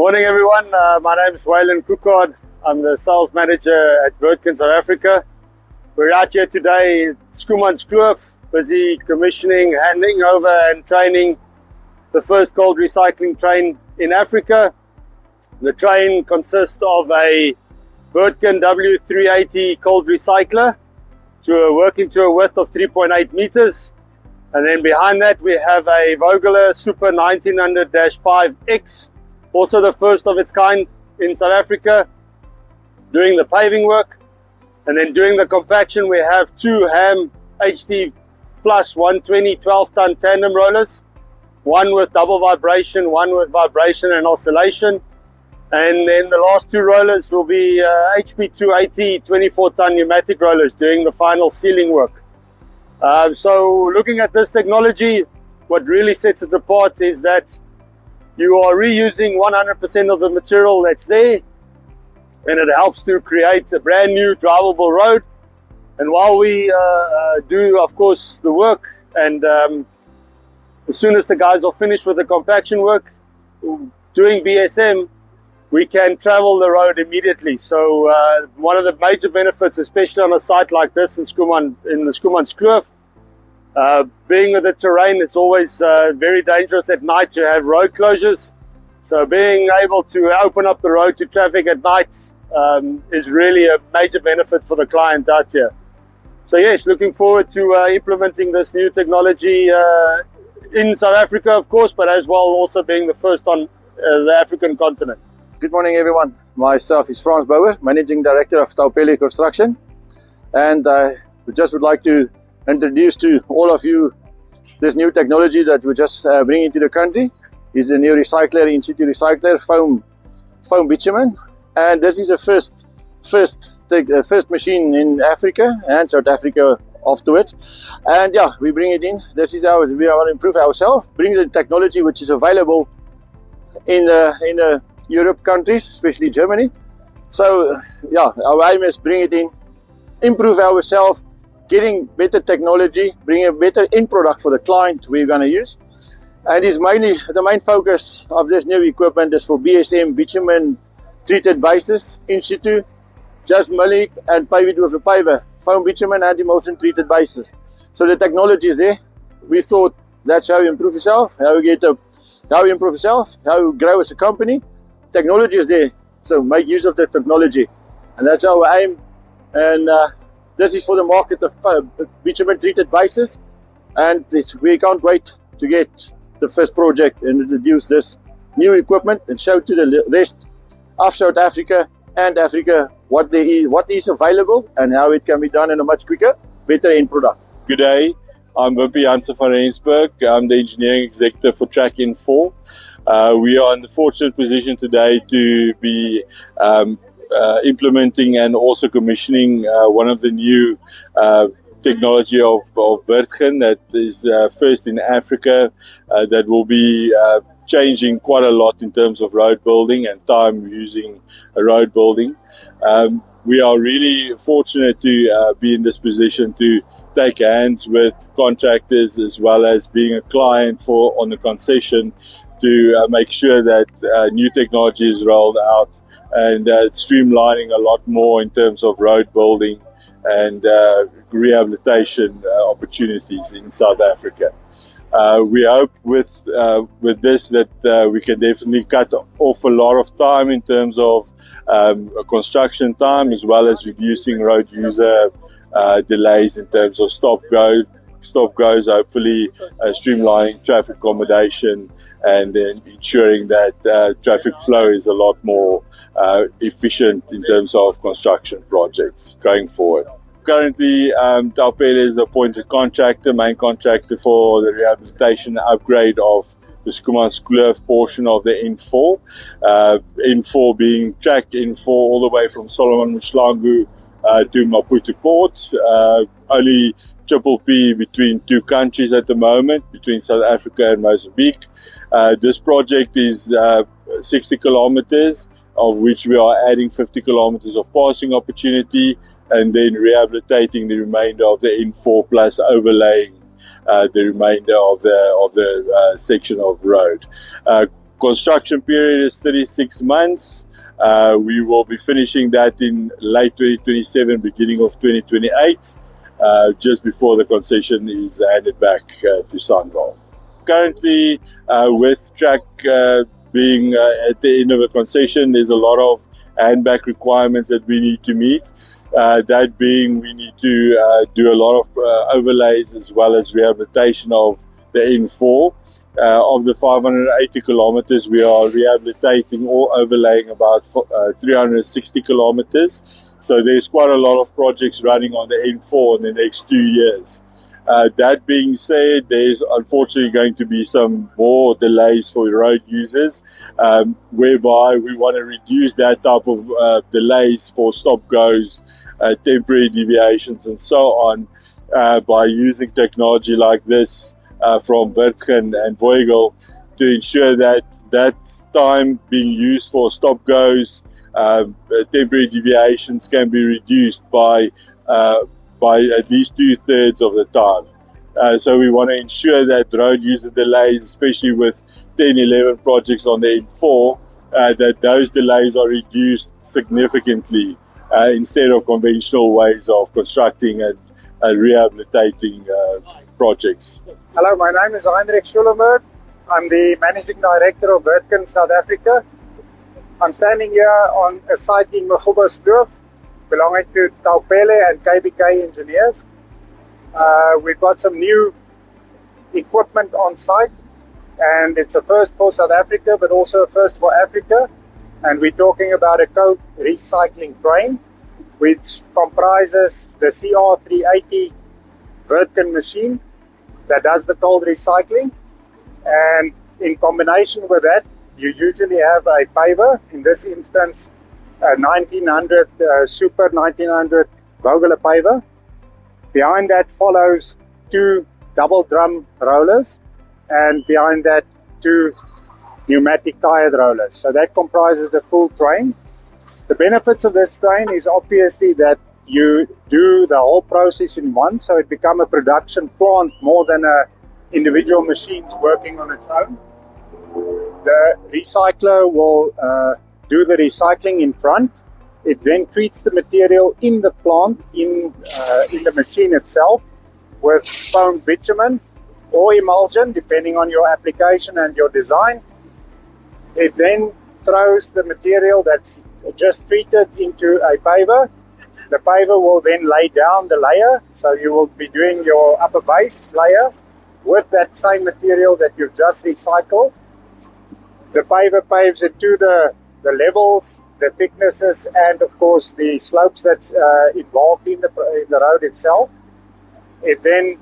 Morning everyone, my name is Waylon Cookard. I'm the sales manager at Wirtgen South Africa. We're out here today at Schoemanskloof, busy commissioning, handing over and training the first cold recycling train in Africa. The train consists of a Wirtgen W380 cold recycler working to a width of 3.8 meters. And then behind that we have a Vogler Super 1900-5X, also the first of its kind in South Africa, doing the paving work. And then doing the compaction we have two Ham HT Plus 120 12-ton tandem rollers, one with double vibration, one with vibration and oscillation. And then the last two rollers will be HP 280 24-ton pneumatic rollers doing the final sealing work. So looking at this technology, what really sets it apart is that you are reusing 100% of the material that's there, and it helps to create a brand new drivable road. And while we do, of course, the work, and as soon as the guys are finished with the compaction work, doing BSM, we can travel the road immediately. So one of the major benefits, especially on a site like this in the Schoemanskloof, being with the terrain, it's always very dangerous at night to have road closures. So being able to open up the road to traffic at night is really a major benefit for the client out here. So yes, looking forward to implementing this new technology in South Africa, of course, but as well also being the first on the African continent. Good morning everyone, myself is Frans Bouwer, Managing Director of Taupele Construction, and we just would like to introduce to all of you this new technology that we just bring into the country. Is a new recycler, in-situ recycler, foam bitumen, and this is the first machine in Africa and South Africa afterwards. And yeah, we bring it in. This is we want to improve ourselves, bring the technology which is available in the Europe countries, especially Germany. So yeah, our aim is bring it in, improve ourselves, getting better technology, bring a better end product for the client we're going to use. And is mainly the main focus of this new equipment is for BSM, bitumen treated bases in situ, just mill it and pave it with a paver, foam bitumen and emulsion treated bases. So the technology is there. We thought that's how you improve yourself, how you improve yourself, how you grow as a company. Technology is there, so make use of the technology, and that's our aim. And this is for the market of bitumen treated bases, and we can't wait to get the first project and introduce this new equipment and show to the rest of South Africa and Africa what is available and how it can be done in a much quicker, better end product. Good day, I'm Wimpy Jansen van Rensburg. I'm the engineering executive for Track N4. We are in the fortunate position today to be implementing and also commissioning one of the new technology of Wirtgen that is first in Africa, that will be changing quite a lot in terms of road building and time using road building. We are really fortunate to be in this position to take hands with contractors as well as being a client on the concession to make sure that new technology is rolled out and streamlining a lot more in terms of road building and rehabilitation opportunities in South Africa. We hope with this that we can definitely cut off a lot of time in terms of construction time, as well as reducing road user delays in terms of stop goes, hopefully streamlining traffic accommodation and then ensuring that traffic flow is a lot more efficient in terms of construction projects going forward. Currently, Taupele is the appointed main contractor for the rehabilitation upgrade of the Schoemanskloof portion of the N4. N4 being track N4 all the way from Solomon Mahlangu to Maputo Port. Only triple P between two countries at the moment, between South Africa and Mozambique. This project is 60 kilometers, of which we are adding 50 kilometers of passing opportunity and then rehabilitating the remainder of the N4 plus overlaying the remainder of the section of road. construction period is 36 months. We will be finishing that in late 2027, beginning of 2028, just before the concession is handed back to Sanral. Currently, with track being at the end of a concession, there's a lot of handback requirements that we need to meet. That being, we need to do a lot of overlays as well as rehabilitation of the N4. Of the 580 kilometers, we are rehabilitating or overlaying about 360 kilometers. So there's quite a lot of projects running on the N4 in the next 2 years. That being said, there's unfortunately going to be some more delays for road users, whereby we want to reduce that type of delays for stop-goes, temporary deviations and so on, by using technology like this from Wirtgen and Voigel to ensure that that time being used for stop-goes, temporary deviations can be reduced by at least 2/3 of the time. So we want to ensure that road user delays, especially with 10-11 projects on the N4, that those delays are reduced significantly instead of conventional ways of constructing and rehabilitating projects. Hello, my name is Heinrich Schulenberg. I'm the Managing Director of Wirtgen South Africa. I'm standing here on a site in Machubaskloof, belonging to Taupele and KBK Engineers. We've got some new equipment on site, and it's a first for South Africa, but also a first for Africa. And we're talking about a cold recycling train, which comprises the CR380 Wirtgen machine that does the cold recycling. And in combination with that, you usually have a paver, in this instance, a 1900 Super 1900 Vogler paver. Behind that follows 2 double drum rollers, and behind that 2 pneumatic tired rollers. So that comprises the full train. The benefits of this train is obviously that you do the whole process in one, so it becomes a production plant more than a individual machines working on its own. The recycler will do the recycling in front. It then treats the material in the plant, in the machine itself, with foamed bitumen or emulsion, depending on your application and your design. It then throws the material that's just treated into a paver. The paver will then lay down the layer, so you will be doing your upper base layer with that same material that you've just recycled. The paver paves it to the levels, the thicknesses, and of course the slopes that's involved in the road itself. It then,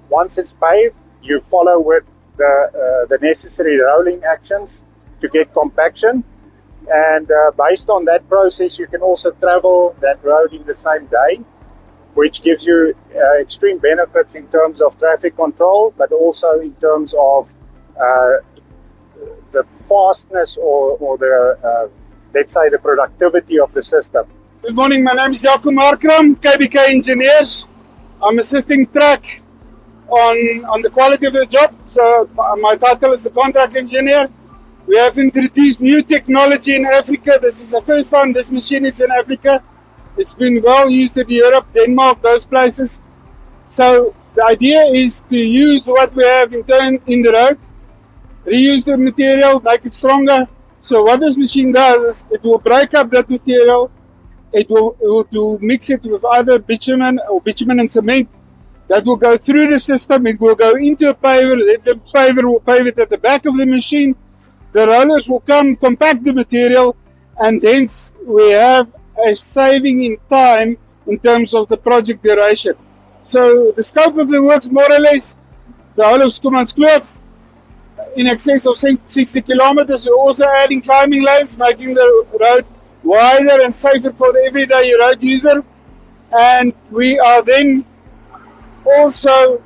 once it's paved, you follow with the necessary rolling actions to get compaction. And based on that process, you can also travel that road in the same day, which gives you extreme benefits in terms of traffic control, but also in terms of the fastness or the, let's say, the productivity of the system. Good morning, my name is Jaco Markram, KBK Engineers. I'm assisting track on the quality of the job, so my title is the contract engineer. We have introduced new technology in Africa. This is the first time this machine is in Africa. It's been well used in Europe, Denmark, those places. So the idea is to use what we have in the road, reuse the material, make it stronger. So what this machine does is it will break up that material. It will mix it with either bitumen or bitumen and cement. That will go through the system. It will go into a paver. Then the paver will pave it at the back of the machine. The rollers will come, compact the material, and hence we have a saving in time in terms of the project duration. So the scope of the works, more or less, the whole of Schoemanskloof, in excess of 60 kilometers. We're also adding climbing lanes, making the road wider and safer for the everyday road user. And we are then also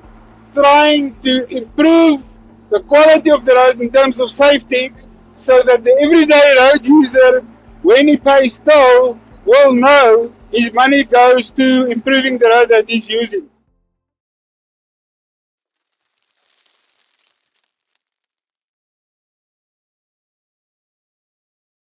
trying to improve the quality of the road in terms of safety, so that the everyday road user, when he pays toll, will know his money goes to improving the road that he's using.